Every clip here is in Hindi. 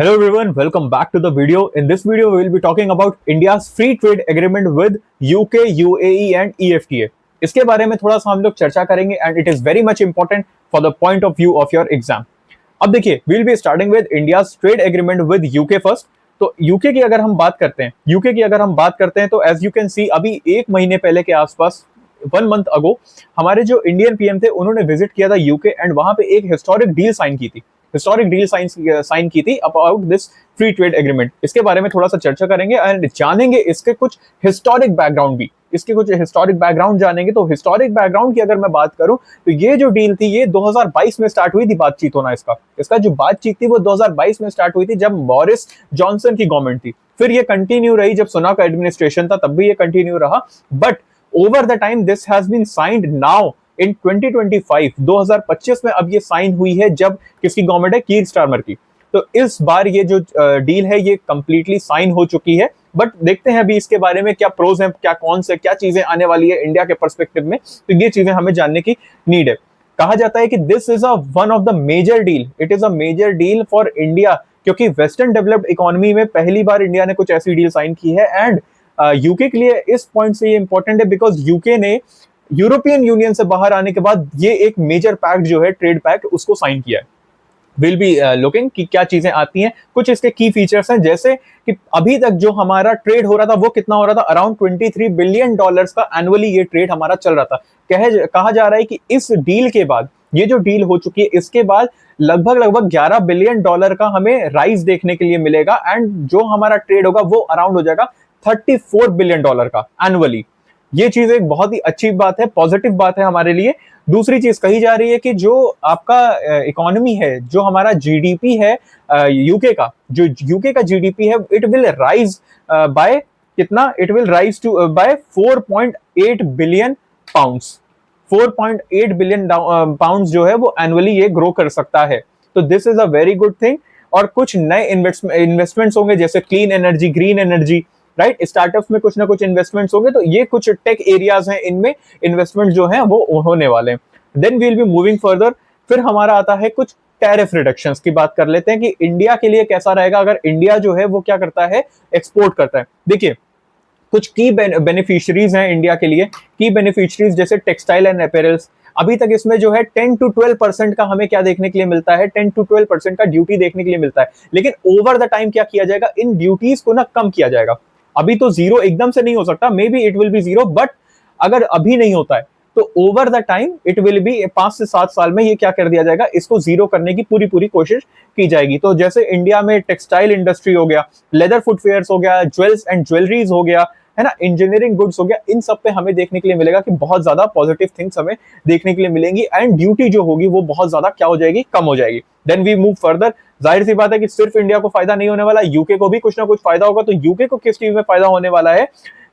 Hello everyone, welcome back to the video. In this video, we will be talking about India's free trade agreement with UK, UAE and EFTA. इसके बारे में थोड़ा सा हम लोग चर्चा करेंगे and it is very much important for the point of view of your exam. अब देखिए, we will be starting with India's trade agreement with UK first. तो यूके की अगर हम बात करते हैं तो एज यू कैन सी अभी एक महीने पहले के आसपास 1 मंथ अगो हमारे जो इंडियन पीएम थे उन्होंने विजिट किया था यूके एंड वहां पे एक हिस्टोरिक डील साइन की थी about this free trade agreement. इसके बारे में थोड़ा सा चर्चा करेंगे एंड जानेंगे इसके कुछ हिस्टोरिक बैकग्राउंड जानेंगे। तो हिस्टोरिक बैकग्राउंड की अगर मैं बात करूं तो ये जो डील थी ये 2022 में स्टार्ट हुई थी बातचीत होना। इसका जो बातचीत थी वो 2022 में स्टार्ट हुई थी जब बोरिस जॉनसन की गवर्नमेंट थी। फिर ये कंटिन्यू रही जब सुनाक का एडमिनिस्ट्रेशन था, तब भी ये कंटिन्यू रहा। But over the time this has been signed now in 2025 में अब ये साइन हुई है जब किसकी गवर्नमेंट है, कीर स्टारमर की। तो इस बार ये जो डील है ये कंप्लीटली साइन हो चुकी है। बट देखते हैं अभी इसके बारे में क्या प्रोज हैं, क्या कॉन्स है, क्या चीजें आने वाली है इंडिया के पर्सपेक्टिव में। तो ये चीजें हमें जानने की नीड है। कहा जाता है कि this is one of the major deal, it is a major deal for India, क्योंकि वेस्टर्न डेवलप्ड इकोनॉमी में पहली बार इंडिया ने कुछ ऐसी डील साइन की है। एंड यूके के लिए इस पॉइंट से ये इंपॉर्टेंट है बिकॉज यूके ने यूरोपियन यूनियन से बाहर आने के बाद ये एक मेजर पैक्ट जो है, ट्रेड पैक्ट, उसको साइन किया है। विल बी लुकिंग कि क्या चीजें आती हैं। कुछ इसके की फीचर्स हैं, जैसे कि अभी तक जो हमारा ट्रेड हो रहा था वो कितना हो रहा था, अराउंड $23 बिलियन का एनुअली ये ट्रेड हमारा चल रहा था। कहा जा रहा है कि इस डील के बाद, ये जो डील हो चुकी है इसके बाद लगभग $11 बिलियन का हमें राइज देखने के लिए मिलेगा एंड जो हमारा ट्रेड होगा वो अराउंड हो जाएगा $34 बिलियन का एनुअली। ये चीज एक बहुत ही अच्छी बात है, पॉजिटिव बात है हमारे लिए। दूसरी चीज कही जा रही है कि जो आपका इकोनॉमी है, जो हमारा जीडीपी है यूके का, जो यूके का जीडीपी है, इट विल राइज बाय कितना, it will rise to by 4.8 billion pounds. 4.8 billion pounds जो है वो एनुअली ये ग्रो कर सकता है। तो this is a very good thing. और कुछ नए इन्वेस्टमेंट्स होंगे जैसे clean energy, green energy, right. Startups में कुछ ना कुछ इन्वेस्टमेंट्स होंगे। तो ये कुछ टेक एरियाज हैं, इनमें इन्वेस्टमेंट जो है वो होने वाले हैं। Then we will be moving further. फिर हमारा आता है कुछ टैरिफ रिडक्शंस की बात कर लेते हैं कि इंडिया के लिए कैसा रहेगा अगर इंडिया जो है वो क्या करता है, एक्सपोर्ट करता है। देखिए कुछ की बेनिफिशियरीज हैं इंडिया के लिए। की बेनिफिशियरीज जैसे टेक्सटाइल एंड अपैरल्स, अभी तक इसमें जो है 10 to 12% का हमें क्या देखने के लिए मिलता है, 10 to 12% का ड्यूटी देखने के लिए मिलता है। लेकिन ओवर द टाइम क्या किया जाएगा, इन ड्यूटीज को ना कम किया जाएगा। अभी तो जीरो एकदम से नहीं हो सकता, may be it will be zero, but अगर अभी नहीं होता है तो over the time it will be 5 से 7 साल में ये क्या कर दिया जाएगा, इसको जीरो करने की पूरी कोशिश की जाएगी। तो जैसे इंडिया में टेक्सटाइल इंडस्ट्री हो गया, लेदर फुटवेयर्स हो गया, ज्वेल्स एंड ज्वेलरीज हो गया, है ना, इंजीनियरिंग गुड्स हो गया, इन सब पे हमें देखने के लिए मिलेगा कि बहुत ज्यादा पॉजिटिव थिंग्स हमें देखने के लिए मिलेंगी एंड ड्यूटी जो होगी वो बहुत ज्यादा क्या हो जाएगी, कम हो जाएगी। Then we move further. जाहिर सी बात है कि सिर्फ इंडिया को फायदा नहीं होने वाला, यूके को भी कुछ ना कुछ फायदा होगा। तो यूके को किस चीज में फायदा होने वाला है,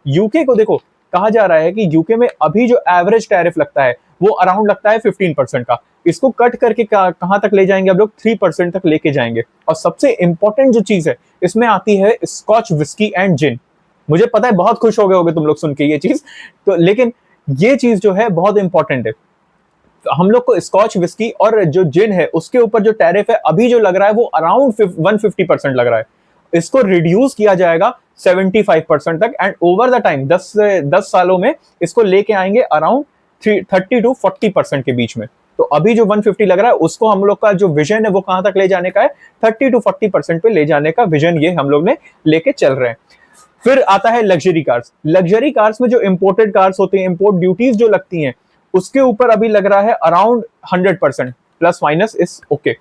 यूके को देखो कहा जा रहा है कि यूके में अभी जो एवरेज टैरिफ लगता है वो अराउंड लगता है 15% का। इसको कट करके कहां तक ले जाएंगे अब लोग, 3% तक लेके जाएंगे। और सबसे इंपॉर्टेंट जो चीज है इसमें आती है स्कॉच विस्की एंड जिन। मुझे पता है बहुत खुश हो गए होगे तुम लोग सुन के ये चीज, तो लेकिन ये चीज जो है बहुत इंपॉर्टेंट है। हम लोग को स्कॉच विस्की और जो जिन है उसके ऊपर जो टैरिफ है अभी जो लग रहा है वो अराउंड 150% लग रहा है। इसको रिड्यूस किया जाएगा 75% तक एंड ओवर द टाइम 10 सालों में इसको लेके आएंगे अराउंड 30 to 40% के बीच में। तो अभी जो 150 लग रहा है उसको हम लोग का जो विजन है वो कहां तक ले जाने का है, 30 to 40% पे ले जाने का विजन ये हम लोग ने लेके चल रहे हैं। फिर आता है लग्जरी कार्स। लग्जरी कार्स में जो इंपोर्टेड कार्स होते हैं, इंपोर्ट ड्यूटीज जो लगती हैं उसके ऊपर अभी लग रहा है अराउंड 100%, प्लस माइनस इस ओके।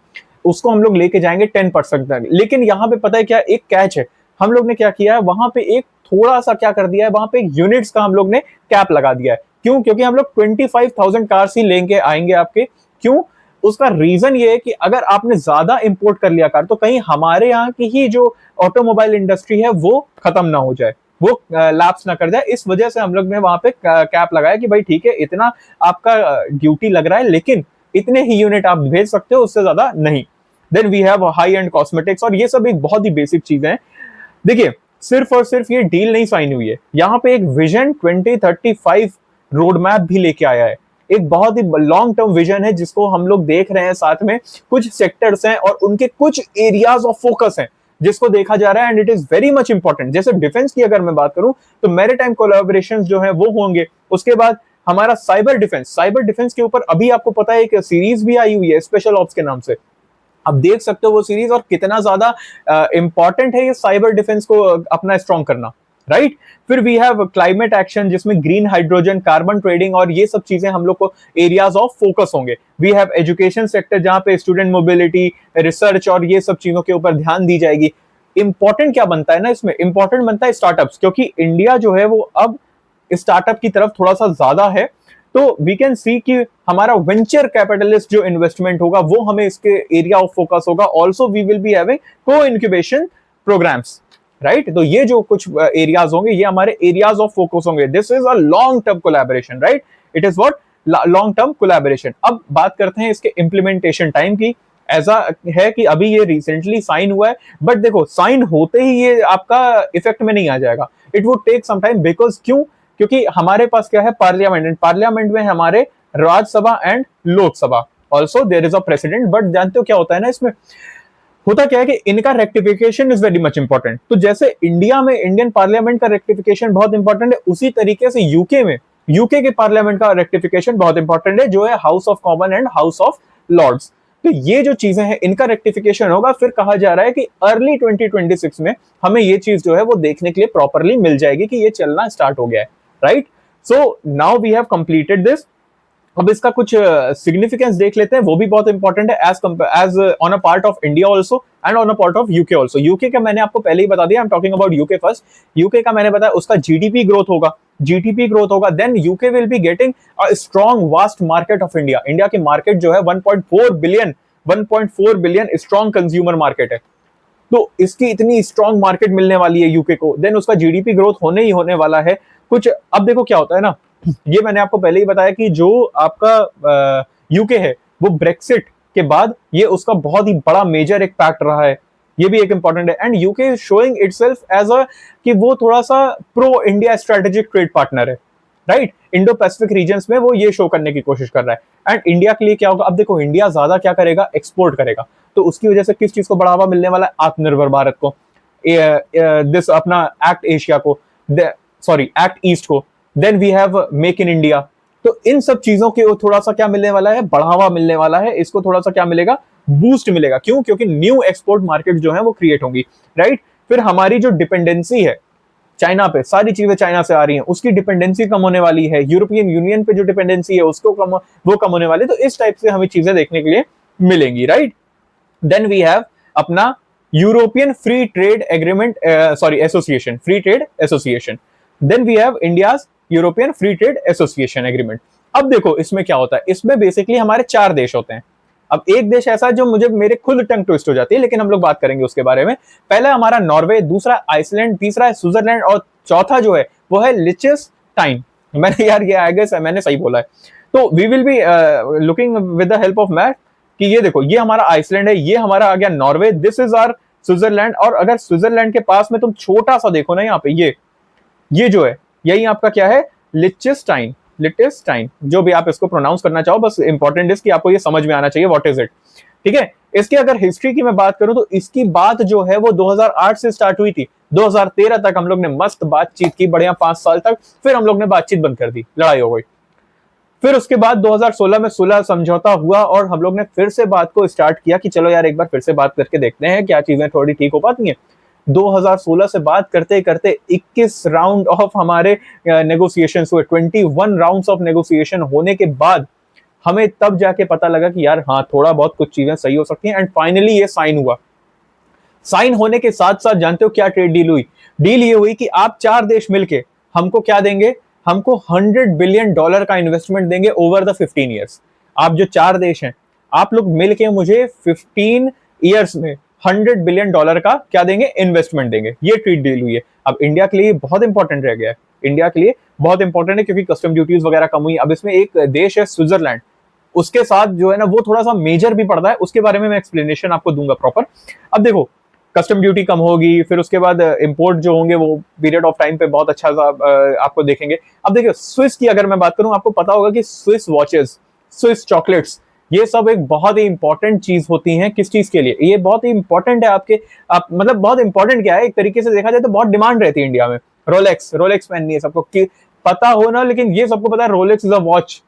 उसको हम लोग लेके जाएंगे 10% तक। लेकिन यहाँ पे पता है क्या, एक कैच है। हम लोग ने क्या किया है, वहां पे एक थोड़ा सा क्या कर दिया है, वहां पे यूनिट्स का हम लोग ने कैप लगा दिया है। क्यों? क्योंकि हम लोग 25,000 कार्स ही लेके आएंगे आपके। क्यों? उसका रीजन ये है कि अगर आपने ज्यादा इंपोर्ट कर लिया कार तो कहीं हमारे यहाँ की ही जो ऑटोमोबाइल इंडस्ट्री है वो खत्म ना हो जाए, वो लैप्स ना कर जाए। इस वजह से हम लोग ने वहां पे कैप लगाया कि भाई ठीक है, इतना आपका ड्यूटी लग रहा है लेकिन इतने ही यूनिट आप भेज सकते हो, उससे ज्यादा नहीं। Then we have high end cosmetics, और ये सब एक बहुत ही बेसिक चीजें हैं। देखिए सिर्फ और सिर्फ ये डील नहीं साइन हुई है, यहाँ पे एक विजन 2035 रोड मैप भी लेके आया है। एक बहुत ही लॉन्ग टर्म विजन है जिसको हम लोग देख रहे हैं। साथ में कुछ सेक्टर्स हैं और उनके कुछ एरियाज ऑफ फोकस हैं जिसको देखा जा रहा है, and it is very much important. जैसे डिफेंस की अगर मैं बात करूं तो मैरीटाइम कोलैबोरेशंस जो है वो होंगे। उसके बाद हमारा साइबर डिफेंस के ऊपर अभी आपको पता है एक सीरीज भी आई हुई है स्पेशल ऑप्स के नाम से। आप देख सकते हो वो सीरीज और कितना ज्यादा इंपॉर्टेंट है ये साइबर डिफेंस को अपना स्ट्रॉन्ग करना, राइट। फिर वी हैव क्लाइमेट एक्शन जिसमें ग्रीन हाइड्रोजन, कार्बन ट्रेडिंग और ये सब चीजें हम लोग को एरियाज ऑफ फोकस होंगे। वी हैव एजुकेशन सेक्टर जहां पे स्टूडेंट मोबिलिटी, रिसर्च और ये सब चीजों के ऊपर ध्यान दी जाएगी। इंपॉर्टेंट क्या बनता है ना इसमें, इंपॉर्टेंट बनता है स्टार्टअप्स, क्योंकि इंडिया जो है वो अब स्टार्टअप की तरफ थोड़ा सा ज्यादा है। तो वी कैन सी कि हमारा वेंचर कैपिटलिस्ट जो इन्वेस्टमेंट होगा वो हमें इसके एरिया ऑफ फोकस होगा। Also we will be having co incubation programs, right. तो ये जो कुछ एरियाज होंगे ये हमारे एरियाज ऑफ फोकस होंगे। This is a long term collaboration, right. It is what, long term collaboration. अब बात करते हैं इसके इम्प्लीमेंटेशन टाइम की। ऐसा है कि अभी ये रिसेंटली साइन हुआ है, बट देखो साइन होते ही ये आपका इफेक्ट में नहीं आ जाएगा। It would take some time, because क्यों, क्योंकि हमारे पास क्या है, पार्लियामेंट, एंड पार्लियामेंट में हमारे Rajya Sabha and Lok Sabha, also there is a president. But जानते हो क्या होता है ना इसमें, होता क्या है कि इनका rectification is very much important. तो जैसे इंडिया में इंडियन पार्लियामेंट का रेक्टिफिकेशन बहुत इंपॉर्टेंट है, उसी तरीके से यूके में यूके के पार्लियामेंट का रेक्टिफिकेशन बहुत इंपॉर्टेंट है, जो है House of Common and House of Lords. तो ये जो चीजें हैं इनका रेक्टिफिकेशन होगा। फिर कहा जा रहा है कि अर्ली 2026 में हमें ये चीज जो है वो देखने के लिए प्रॉपरली मिल जाएगी कि ये चलना स्टार्ट हो गया है, right. So now we have completed this. अब इसका कुछ सिग्निफिकेंस देख लेते हैं, वो भी बहुत इंपॉर्टेंट है as on a part of India also and on a part of UK also. UK का मैंने आपको पहले ही बता दिया, I am talking about UK first. UK का मैंने बताया उसका जीडीपी ग्रोथ होगा, जीडीपी ग्रोथ होगा, then UK will be getting a strong vast market of India. India की मार्केट जो है 1.4 बिलियन स्ट्रॉन्ग कंज्यूमर मार्केट है। तो इसकी इतनी स्ट्रॉन्ग मार्केट मिलने वाली है यूके को, देन उसका जीडीपी ग्रोथ होने ही होने वाला है कुछ। अब देखो क्या होता है ना, ये मैंने आपको पहले ही बताया कि जो आपका यूके है वो ब्रेक्सिट के बाद ये उसका बहुत ही बड़ा मेजर एक फैक्ट रहा है, ये भी एक इंपॉर्टेंट है। And UK is showing itself as a कि वो थोड़ा सा pro India strategic trade partner है, राइट। इंडो पैसिफिक रीजन्स में वो ये शो करने की कोशिश कर रहा है। एंड इंडिया के लिए क्या होगा, अब देखो इंडिया ज्यादा क्या करेगा, एक्सपोर्ट करेगा। तो उसकी वजह से किस चीज को बढ़ावा मिलने वाला है, आत्मनिर्भर भारत को, दिस अपना एक्ट एशिया को, सॉरी एक्ट ईस्ट को, then we have Make in India. तो इन सब चीजों के थोड़ा सा क्या मिलने वाला है, बढ़ावा मिलने वाला है। इसको थोड़ा सा क्या मिलेगा, बूस्ट मिलेगा। क्यों, क्योंकि न्यू एक्सपोर्ट मार्केट जो है वो क्रिएट होंगी, राइट। फिर हमारी जो डिपेंडेंसी है चाइना पे, सारी चीजें चाइना से आ रही हैं, उसकी डिपेंडेंसी कम होने वाली है। यूरोपियन यूनियन पे जो डिपेंडेंसी है उसको वो कम होने वाली है। तो इस टाइप से हमें चीजें देखने के लिए मिलेंगी, राइट। देन वी हैव अपना European free trade agreement, sorry association, free trade association. Then we have India's European free trade association agreement. अब देखो इसमें क्या होता है, इसमें बेसिकली हमारे 4 देश होते हैं। अब एक देश ऐसा जो मुझे मेरे खुद टंग ट्विस्ट हो जाती है, लेकिन हम लोग बात करेंगे उसके बारे में। पहला हमारा नॉर्वे, दूसरा आइसलैंड, तीसरा है स्विट्जरलैंड और चौथा जो है वो है लिechtenstein। मैंने यार ये आई गेस मैंने सही बोला है। तो we will be looking with the help of map कि ये देखो ये हमारा आइसलैंड है, ये हमारा आ गया Norway, this is our Switzerland. और अगर स्विट्जरलैंड के पास में तुम छोटा सा देखो ना यहाँ पे, ये जो है यही आपका क्या है, लिechtenstein, जो भी आप इसको प्रोनाउंस करना चाहो, बस इंपॉर्टेंट इज कि आपको ये समझ में आना चाहिए व्हाट इज इट, ठीक है। इसकी अगर हिस्ट्री की मैं बात करूं तो इसकी बात जो है वो 2008 से स्टार्ट हुई थी। 2013 तक हम लोग ने मस्त बातचीत की, बढ़िया 5 साल तक। फिर हम लोग ने बातचीत बंद कर दी, लड़ाई हो गई। फिर उसके बाद 2016 में सुलह समझौता हुआ और हम लोग ने फिर से बात को स्टार्ट किया कि चलो यार एक बार फिर से बात करके देखते हैं क्या चीजें थोड़ी ठीक हो पाती हैं। 2016 से बात करते करते 21 राउंड ऑफ हमारे नेगोशिएशंस हुए, 21 राउंड्स ऑफ नेगोशिएशन होने के बाद हमें तब जाके पता लगा कि यार हाँ थोड़ा बहुत कुछ चीजें सही हो सकती हैं। एंड फाइनली ये साइन हुआ। साइन होने के साथ साथ जानते हो क्या ट्रेड डील हुई, डील ये हुई कि आप 4 देश मिलके हमको क्या देंगे, हमको $100 बिलियन का इन्वेस्टमेंट देंगे ओवर द 15 ईयर्स। आप जो 4 देश हैं आप लोग मिलके मुझे 15 ईयर्स में $100 बिलियन का क्या देंगे, इन्वेस्टमेंट देंगे। ये ट्रेड डील हुई है। अब इंडिया के लिए बहुत इंपॉर्टेंट रह गया है, इंडिया के लिए बहुत इंपॉर्टेंट है क्योंकि कस्टम ड्यूटीज वगैरह कम हुई। अब इसमें एक देश है स्विट्जरलैंड, उसके साथ जो है ना वो थोड़ा सा मेजर भी पड़ता है, उसके बारे में मैं एक्सप्लेनेशन आपको दूंगा प्रॉपर। अब देखो कस्टम ड्यूटी कम होगी, फिर उसके बाद इंपोर्ट जो होंगे वो पीरियड ऑफ टाइम पे बहुत अच्छा आपको देखेंगे। अब देखिए स्विस की अगर मैं बात करूं, आपको पता होगा कि स्विस वॉचेस, स्विस चॉकलेट्स, ये सब एक बहुत ही इंपॉर्टेंट चीज होती है। किस चीज के लिए ये बहुत ही इंपॉर्टेंट है आपके, आप मतलब बहुत इंपॉर्टेंट क्या है, एक तरीके से देखा जाए तो बहुत डिमांड रहती है इंडिया में। रोलेक्स, रोलेक्स पहननी है सबको, कि पता हो ना, लेकिन ये सबको पता है रोलेक्स इज अ वॉच,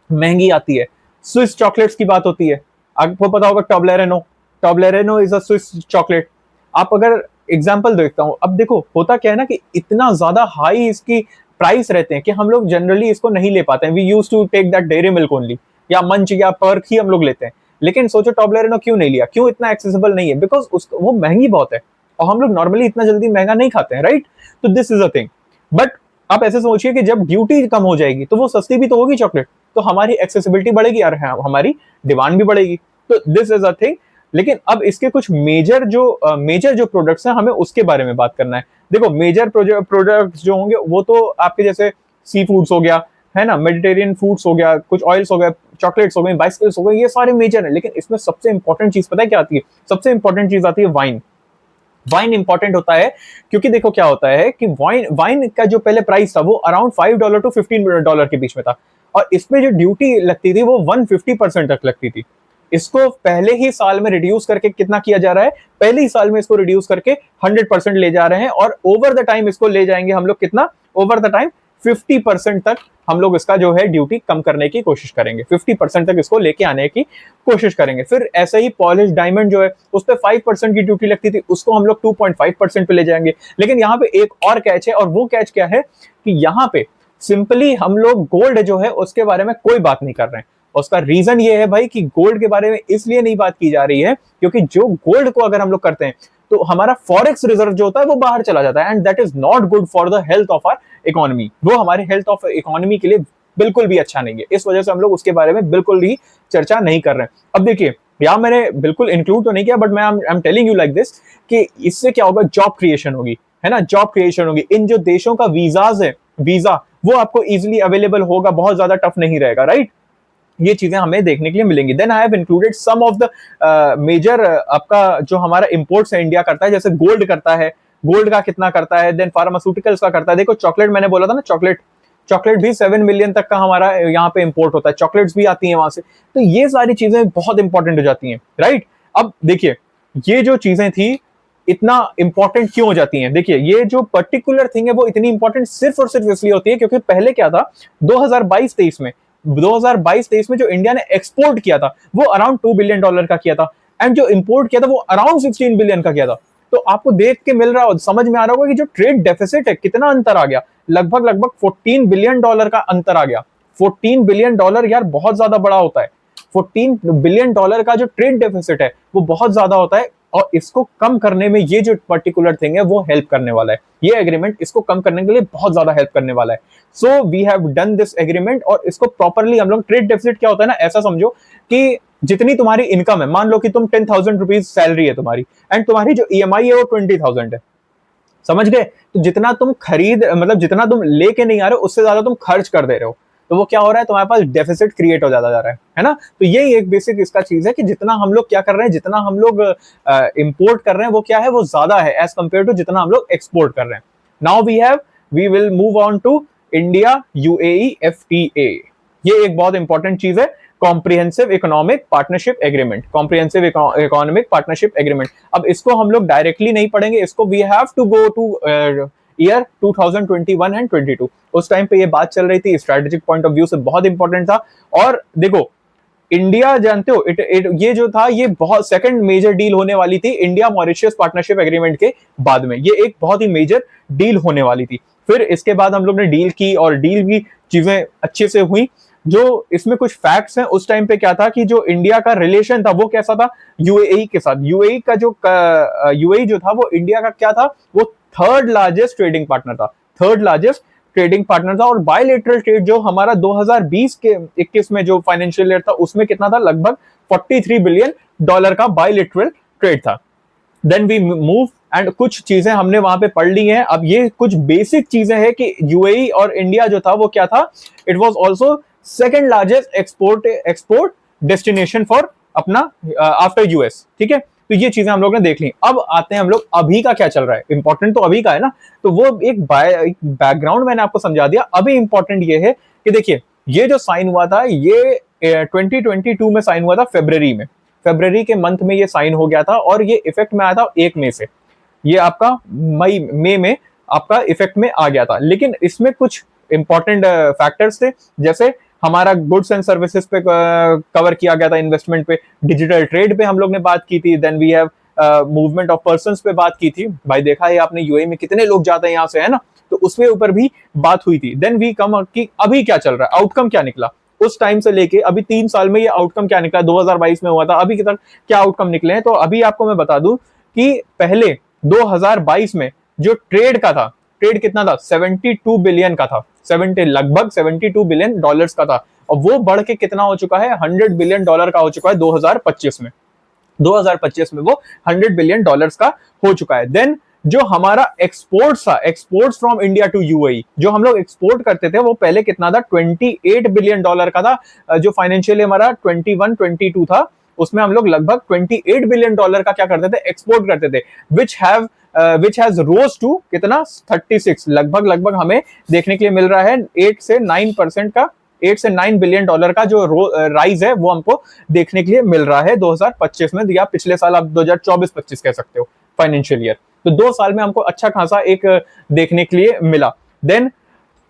महंगी आती है। स्विस चॉकलेट्स की बात होती है, आपको पता होगा टॉब्लेरेनो, टॉब्लेरेनो इज अ स्विस चॉकलेट। आप अगर एग्जांपल देखता हूं, अब देखो होता क्या है ना कि इतना ज्यादा हाई इसकी प्राइस रहते हैं कि हम लोग जनरली इसको नहीं ले पाते हैं। We use to take that dairy milk only, या मंच या पर्क ही हम लोग लेते हैं। लेकिन सोचो टॉब्लेरेनो क्यों नहीं लिया, क्यों इतना एक्सेसिबल नहीं है, बिकॉज वो महंगी बहुत है और हम लोग नॉर्मली इतना जल्दी महंगा नहीं खाते हैं, राइट। तो this is a thing. But आप ऐसे सोचिए कि जब ड्यूटी कम हो जाएगी तो वो सस्ती भी तो होगी चॉकलेट, तो हमारी एक्सेसिबिलिटी बढ़ेगी और हमारी डिमांड भी बढ़ेगी। तो दिस इज अ थिंग। लेकिन अब इसके कुछ मेजर जो प्रोडक्ट्स हैं, हमें उसके बारे में बात करना है। देखो मेजर प्रोडक्ट्स जो होंगे वो तो आपके जैसे सी फूड्स हो गया, है ना, मेडिटेरियन फूड्स हो गया, कुछ ऑयल्स हो गए, चॉकलेट्स हो गई, बाइसिकल्स हो गए, ये सारे मेजर है। लेकिन इसमें सबसे इंपॉर्टेंट चीज पता है क्या आती है? सबसे इंपॉर्टेंट चीज आती है वाइन। वाइन इंपॉर्टेंट होता है क्योंकि देखो क्या होता है कि वाइन वाइन का जो पहले प्राइस था वो अराउंड $5 टू $15 के बीच में था, और इसमें जो ड्यूटी लगती थी वो 150% तक लगती थी। इसको पहले ही साल में रिड्यूस करके कितना किया जा रहा है? पहले ही साल में इसको रिड्यूस करके 100% ले जा रहे हैं, और ओवर द टाइम इसको ले जाएंगे हम लोग कितना? ओवर द टाइम 50% तक हम लोग इसका जो है ड्यूटी कम करने की कोशिश करेंगे, 50% तक इसको लेके आने की कोशिश करेंगे। फिर ऐसे ही पॉलिश डायमंड जो है उस पर 5% की ड्यूटी लगती थी, उसको हम लोग 2.5% पे ले जाएंगे। लेकिन यहाँ पे एक और कैच है, और वो कैच क्या है कि यहाँ पे सिंपली हम लोग गोल्ड जो है उसके बारे में कोई बात नहीं कर रहे हैं। उसका रीजन ये है भाई कि गोल्ड के बारे में इसलिए नहीं बात की जा रही है क्योंकि जो गोल्ड को अगर हम लोग करते हैं तो हमारा फॉरेक्स रिजर्व जो होता है वो बाहर चला जाता है, and that is not good for the health of our economy. वो हमारे हेल्थ ऑफ इकोनॉमी के लिए बिल्कुल भी अच्छा नहीं है। इस वजह से हम लोग उसके बारे में बिल्कुल भी चर्चा नहीं कर रहे हैं। अब देखिए यहाँ मैंने बिल्कुल इंक्लूड तो नहीं किया, बट मैं I am telling you like this कि इससे क्या होगा? जॉब क्रिएशन होगी, है ना, जॉब क्रिएशन होगी। इन जो देशों का वीजाज है, वीजा वो आपको इजिली अवेलेबल होगा, बहुत ज्यादा टफ नहीं रहेगा, राइट। ये चीजें हमें देखने के लिए मिलेंगी। Then I have included some of the major आपका जो हमारा इंपोर्ट्स है इंडिया करता है, जैसे गोल्ड करता है, गोल्ड का कितना करता है, देन फार्मास्यूटिकल्स का करता है। देखो चॉकलेट मैंने बोला था ना, चॉकलेट चॉकलेट भी 7 मिलियन तक का हमारा यहाँ पे इंपोर्ट होता है, चॉकलेट्स भी आती हैं वहां से। तो ये सारी चीजें बहुत इंपॉर्टेंट हो जाती हैं, राइट। अब देखिए ये जो चीजें थी इतना इंपॉर्टेंट क्यों हो जाती हैं? देखिए ये जो पर्टिकुलर थिंग है वो इतनी इंपॉर्टेंट सिर्फ और सिर्फ इसलिए होती है क्योंकि पहले क्या था, 2022-23 में जो इंडिया ने एक्सपोर्ट किया था वो अराउंड $2 बिलियन का किया था, एंड जो इंपोर्ट किया था वो अराउंड 16 बिलियन का किया था। तो आपको देख के मिल रहा हो, समझ में आ रहा होगा कि जो ट्रेड डेफिसिट है कितना अंतर आ गया, लगभग लगभग $14 बिलियन का अंतर आ गया। $14 बिलियन यार बहुत ज्यादा बड़ा होता है। $14 बिलियन का जो ट्रेड डेफिसिट है वो बहुत ज्यादा होता है, और इसको कम करने में ये जो पर्टिकुलर थिंग है वो हेल्प करने वाला है। ये एग्रीमेंट इसको कम करने के लिए बहुत ज्यादा हेल्प करने वाला है। So we have done this agreement, और इसको प्रॉपरली हम लोग, ट्रेड डेफिसिट क्या होता है ना, ऐसा समझो कि जितनी तुम्हारी इनकम है, मान लो कि तुम 10,000 रुपीज सैलरी है तुम्हारी, एंड तुम्हारी जो EMI है वो 20,000 है, समझ गए? तो जितना तुम खरीद, मतलब जितना तुम लेके नहीं आ रहे हो उससे ज्यादा तुम खर्च कर दे रहे हो, तो वो क्या हो रहा है, तुम्हारे पास डेफिसिट क्रिएट हो जाता जा रहा है ना। तो यही एक बेसिक इसका चीज है कि जितना हम लोग क्या कर रहे हैं, जितना हम लोग इंपोर्ट कर रहे हैं वो क्या है, वो ज्यादा है एज कंपेयर टू जितना हम लोग एक्सपोर्ट कर रहे हैं। Now we will move on to India UAE FTA। ये एक बहुत इंपॉर्टेंट चीज है, comprehensive economic partnership agreement, comprehensive economic partnership agreement. अब इसको हम लोग डायरेक्टली नहीं पढ़ेंगे, इसको we have to go to year 2021 and 22। उस टाइम पे ये बात चल रही थी, स्ट्रेटेजिक पॉइंट ऑफ व्यू से बहुत इंपॉर्टेंट था। और देखो इंडिया, जानते हो ये जो था ये बहुत सेकंड मेजर डील होने वाली थी इंडिया मॉरिशस पार्टनरशिप एग्रीमेंट के बाद में, ये एक बहुत ही मेजर डील होने वाली थी। फिर इसके बाद हम लोग ने डील की, और डील की चीजें अच्छे से हुई। जो इसमें कुछ फैक्ट्स हैं, उस टाइम पे क्या था कि जो इंडिया का रिलेशन था वो कैसा था UAE के साथ। UAE जो था वो इंडिया का क्या था, वो थर्ड लार्जेस्ट ट्रेडिंग पार्टनर था, थर्ड लार्जेस्ट ट्रेडिंग पार्टनर था। और बायलैटरल ट्रेड जो हमारा 2020 के 21 में जो फाइनेंशियल ईयर था उसमें कितना था, लगभग $43 बिलियन का बायलैटरल ट्रेड था। देन वी मूव, एंड कुछ चीजें हमने वहां पे पढ़ ली हैं। अब ये कुछ बेसिक चीजें हैं कि UAE और इंडिया जो था वो क्या था, it was also second largest export destination for अपना आफ्टर US, ठीक है। तो ये चीजें हम लोग ने देख ली। अब आते हैं हम लोग अभी का क्या चल रहा है, इंपॉर्टेंट तो अभी का है ना, तो वो एक बैकग्राउंड मैंने आपको समझा दिया। अभी इंपॉर्टेंट ये है कि देखिए ये जो साइन हुआ था ये 2022 में साइन हुआ था, फरवरी के मंथ में ये साइन हो गया था और ये इफेक्ट में आया था 1 मई से। ये आपका मई में आपका इफेक्ट में आ गया था। लेकिन इसमें कुछ इंपॉर्टेंट फैक्टर्स थे, जैसे हमारा गुड्स एंड सर्विसेज पे कवर किया गया था, इन्वेस्टमेंट पे, डिजिटल ट्रेड पे हम लोग ने बात की थी, then we have movement of persons पे बात की थी। भाई देखा है आपने यूएई में कितने लोग जाते हैं यहाँ से, है ना, तो उसके ऊपर भी बात हुई थी। देन वी कम कि अभी क्या चल रहा है, आउटकम क्या निकला उस टाइम से लेके अभी 3 साल में, ये आउटकम क्या निकला, 2022 में हुआ था, अभी तक क्या आउटकम निकले हैं। तो अभी आपको मैं बता दूं कि पहले 2022 में जो ट्रेड का था, ट्रेड कितना था, 72 बिलियन का था, लगभग 72 बिलियन डॉलर्स का था, और वो बढ़ के कितना हो चुका है, 100 बिलियन डॉलर का हो चुका है 2025 में। 2025 में वो 100 बिलियन डॉलर्स का हो चुका है। देन जो हमारा एक्सपोर्ट्स था, exports from India to UAE, जो हम लोग एक्सपोर्ट करते थे, वो पहले कितना था, 28 बिलियन डॉलर का था। जो फाइनेंशियल हमारा 21-22 था, उसमें हम लोग लगभग 28 बिलियन डॉलर का क्या करते थे, एक्सपोर्ट करते थे, विच हैज रोज टू कितना, 36, लगभग हमें देखने के लिए मिल रहा है 8 से 9% का, 8 से 9 बिलियन डॉलर का जो राइज है वो हमको देखने के लिए मिल रहा है 2025 में, या पिछले साल आप 2024-25 कह सकते हो, फाइनेंशियल ईयर। तो 2 साल में हमको अच्छा खासा एक देखने के लिए मिला। देन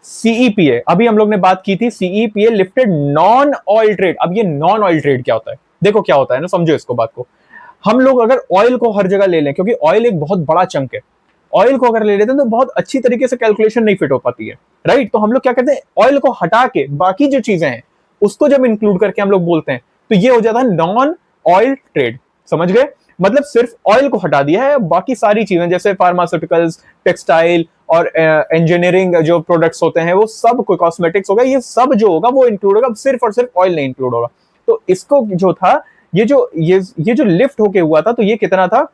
सीईपीए, अभी हम लोग ने बात की थी, CEPA lifted non oil trade. अब ये नॉन ऑयल ट्रेड क्या होता है, देखो क्या होता है ना, समझो इसको बात को। हम लोग अगर ऑयल को हर जगह ले लें, क्योंकि ऑयल एक बहुत बड़ा चंक है, ऑयल को अगर ले लेते हैं तो बहुत अच्छी तरीके से कैलकुलेशन नहीं फिट हो पाती है, राइट। तो हम लोग क्या करते हैं, ऑयल को हटा के बाकी जो चीजें हैं उसको जब इंक्लूड करके हम लोग बोलते हैं, तो ये हो जाता है नॉन ऑयल ट्रेड, समझ गए। मतलब सिर्फ ऑयल को हटा दिया है, बाकी सारी चीजें जैसे फार्मास्यूटिकल्स, टेक्सटाइल और इंजीनियरिंग जो प्रोडक्ट्स होते हैं, वो सब, कोई कॉस्मेटिक्स होगा, ये सब जो होगा वो इंक्लूड होगा, सिर्फ और सिर्फ ऑयल नहीं इंक्लूड होगा। तो इसको जो था, ये जो लिफ्ट होके हुआ था, तो ये कितना था,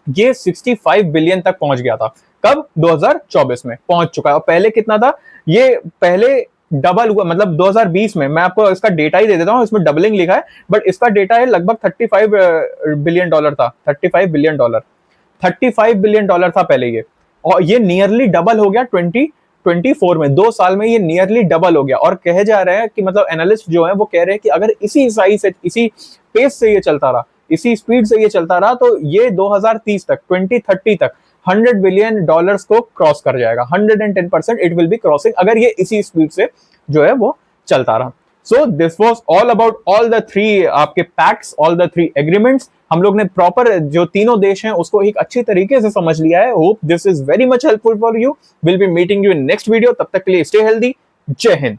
ये 65 बिलियन तक पहुंच गया था। कब, 2024 में पहुंच चुका है। और पहले कितना था, ये पहले डबल हुआ, मतलब 2020 में, मैं आपको इसका डेटा ही दे देता हूं, इसमें डबलिंग लिखा है, बट इसका डेटा है लगभग 35 बिलियन डॉलर था, 35 बिलियन डॉलर, 35 बिलियन डॉलर था पहले ये, और ये नियरली डबल हो गया 2024 में। 2 साल में ये नियरली डबल हो गया। और कहे जा रहे हैं कि, मतलब एनालिस्ट जो है वो कह रहे हैं कि अगर इसी साइज से, इसी पेस से ये चलता रहा, इसी स्पीड से ये चलता रहा, तो ये 2030 तक, 2030 तक 100 बिलियन डॉलर्स को क्रॉस कर जाएगा। 110% इट विल बी क्रॉसिंग, अगर ये इसी स्पीड से जो है वो चलता रहा। So this was all about all the 3 आपके पैक्ट्स, ऑल द 3 एग्रीमेंट्स। हम लोग ने प्रॉपर जो तीनों देश हैं उसको एक अच्छी तरीके से समझ लिया है। Hope this is very much helpful for you. Will be meeting you in next video. तब तक के लिए स्टे हेल्दी। जय हिंद।